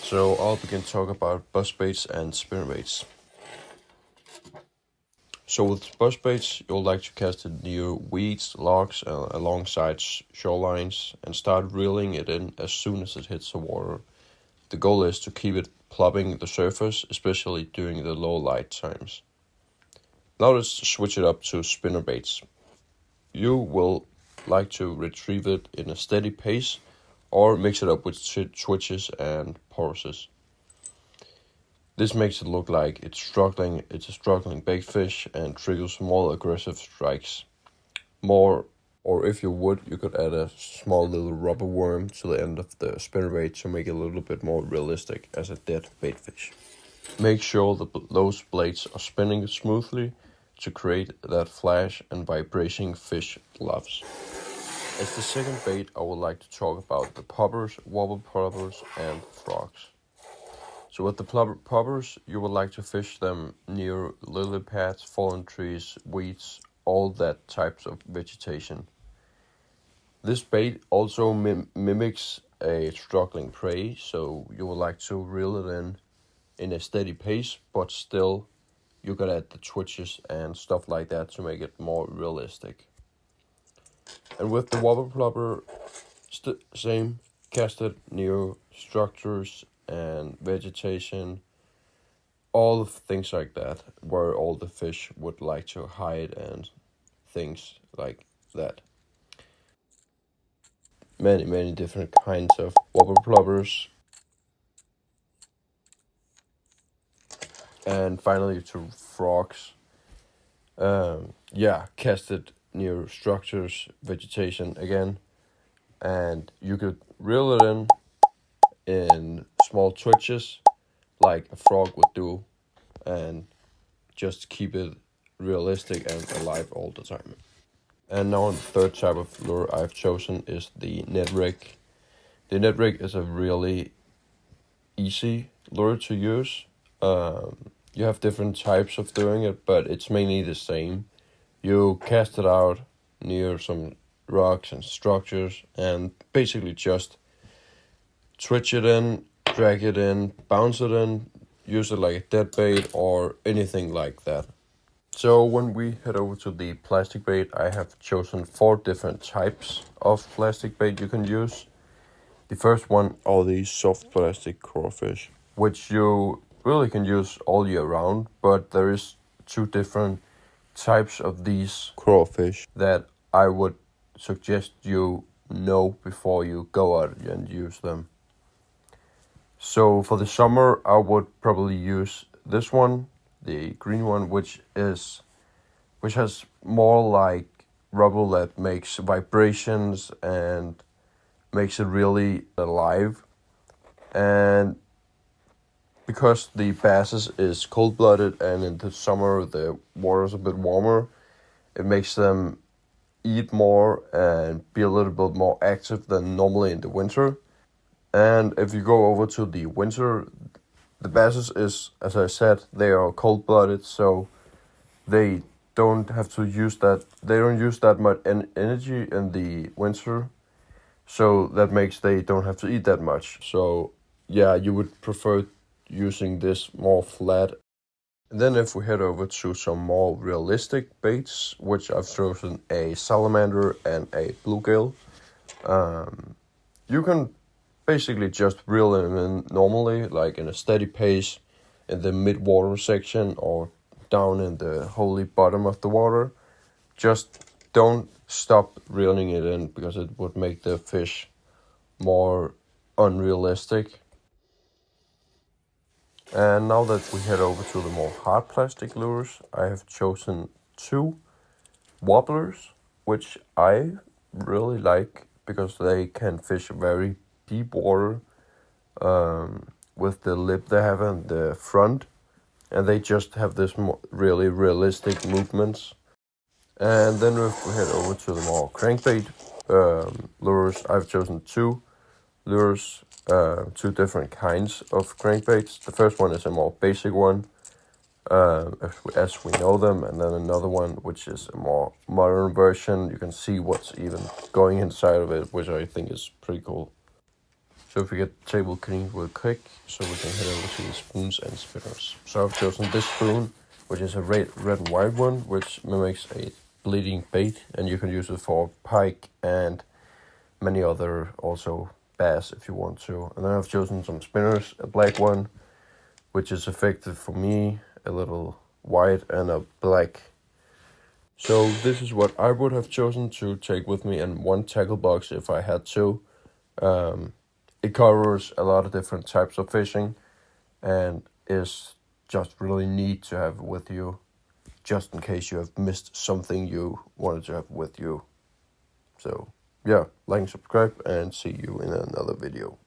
So I'll begin to talk about buzz baits and spinnerbaits. So with buzz baits, you'll like to cast it near weeds, logs, alongside shorelines, and start reeling it in as soon as it hits the water. The goal is to keep it plopping the surface, especially during the low light times. Now let's switch it up to spinnerbaits. You will like to retrieve it in a steady pace, or mix it up with twitches and pauses. This makes it look like it's a struggling bait fish and triggers more aggressive strikes. Or if you would, you could add a small little rubber worm to the end of the spinnerbait to make it a little bit more realistic as a dead bait fish. Make sure that those blades are spinning smoothly to create that flash and vibration fish loves. As the second bait, I would like to talk about the poppers, wobble poppers, and frogs. So with the poppers, you would like to fish them near lily pads, fallen trees, weeds, all that types of vegetation. This bait also mimics a struggling prey, so you would like to reel it in a steady pace, but still you could add the twitches and stuff like that to make it more realistic. And with the wobble plopper, same, cast it near structures and vegetation, all of things like that, where all the fish would like to hide and things like that. Many different kinds of wobble ploppers. And finally to frogs. Cast it near structures, vegetation again, and you could reel it in small twitches like a frog would do, and just keep it realistic and alive all the time. And now the third type of lure I've chosen is the net rig. The net rig is a really easy lure to use. You have different types of doing it, but it's mainly the same. You cast it out near some rocks and structures and basically just twitch it in, drag it in, bounce it in, use it like a dead bait or anything like that. So when we head over to the plastic bait, I have chosen 4 different types of plastic bait you can use. The first one are these soft plastic crawfish, which you really can use all year round, but there is 2 different types of these crawfish that I would suggest you know before you go out and use them. So for the summer, I would probably use this one, the green one, which has more like rubber that makes vibrations and makes it really alive. And because the basses is cold-blooded and in the summer the water is a bit warmer, it makes them eat more and be a little bit more active than normally in the winter. And if you go over to the winter, the basses is, as I said, they are cold-blooded, so they don't have to use that. They don't use that much energy in the winter, so that makes they don't have to eat that much. So yeah, you would prefer using this more flat. And then if we head over to some more realistic baits, which I've chosen a salamander and a bluegill. You can basically just reel them in normally, like in a steady pace in the mid-water section or down in the wholly bottom of the water. Just don't stop reeling it in because it would make the fish more unrealistic. And now that we head over to the more hard plastic lures, I have chosen 2 wobblers, which I really like because they can fish very deep water with the lip they have in the front, and they just have this really realistic movements. And then if we head over to the more crankbait lures, I've chosen 2 lures, 2 different kinds of crankbaits. The first one is a more basic one, as we know them, and then another one which is a more modern version. You can see what's even going inside of it, which I think is pretty cool. So if we get the table clean real quick, so we can head over to the spoons and spinners. So I've chosen this spoon, which is a red and white one, which mimics a bleeding bait, and you can use it for pike and many other also bass if you want to. And then I've chosen some spinners, a black one, which is effective for me, a little white and a black. So this is what I would have chosen to take with me in one tackle box if I had to. It covers a lot of different types of fishing and is just really neat to have with you, just in case you have missed something you wanted to have with you. So yeah, like and subscribe, and see you in another video.